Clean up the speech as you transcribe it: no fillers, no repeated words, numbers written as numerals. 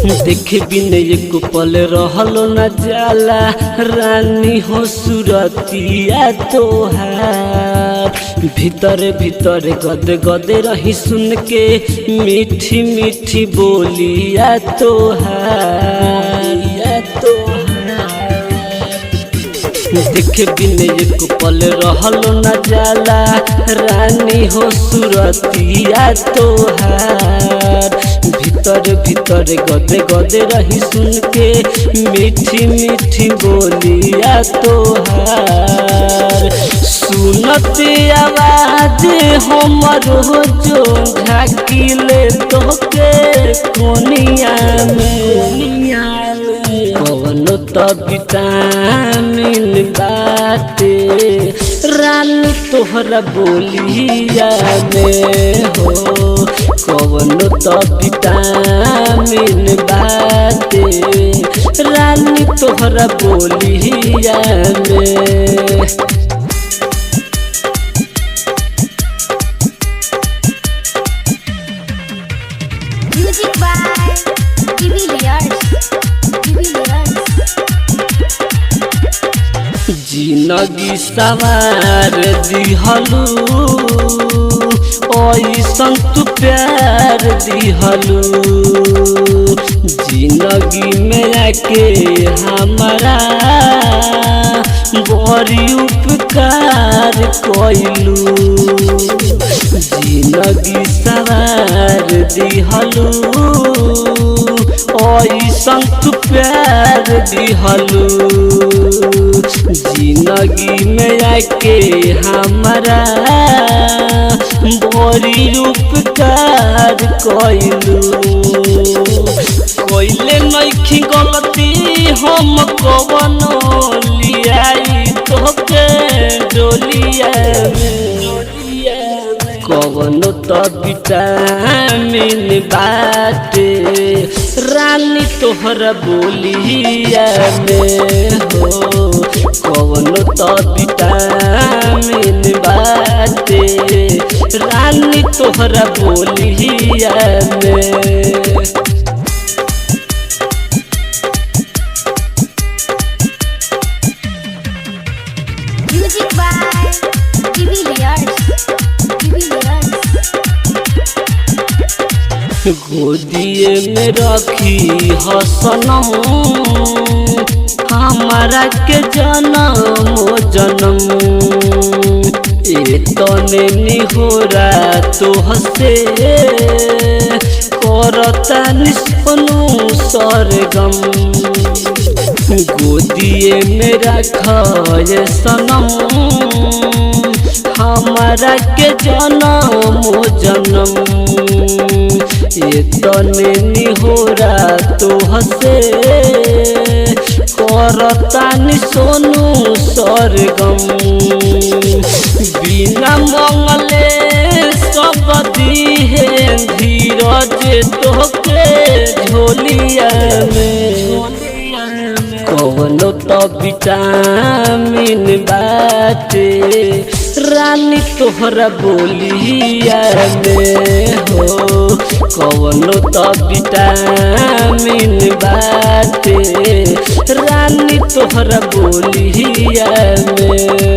देखे बिन एक पल रहलो न जाला रानी हो सुरतिया तोहार भीतर भीतर गद गद रही सुन के मीठी मीठी बोलिया तोहार देखे बिन एक पल रहलो न जाला रानी हो सुरतिया तोहार भीतर भीतर गदे गदे रही सुन के मीठी मीठी बोलिया तोहार सुनते आवाज हमरो जो झाकिले तोके कोनिया में कवनो तो विटामिन बाटे रानी तोहरा बोलिया में हो कवनो तो विटामिन बाटे रानी तोहरा बोलिया में। Music by जिंदगी सवार दिहलू ऐसन तू प्यार दिहलू जिंदगी में आके हमारा बड़ी उपकार कइलू जिंदगी सवार दिहलू ऐसन तू प्यार दिहलू जिंदगी में आके हमारा बड़ी उपकार कइलू कोइले नइखी गलती हम कवनो लियाई तोके डोलिया में कवनो तो विटामिन बाटे रानी तोहरा बोलिया में हो कवनो तो विटामिन बाटे रानी तोहरा बोलिया में। Music by गोदिए में रखी हसनम हमारा के जन्म जन्म तने निहोरा तो हसे करता निस्पनु सरगम गोदिए में रखा सनम हमारा के जन्म जन्म तने निहोरा तो हसे करता नि सोनू सरगम बिना मंगले सब दिहे धीरज तोके झोलिया में कवनो तो विटामिन बाटे रानी तोहरा बोलिया में हो कवनो तो विटामिन बाटे रानी तोहरा बोलिया में।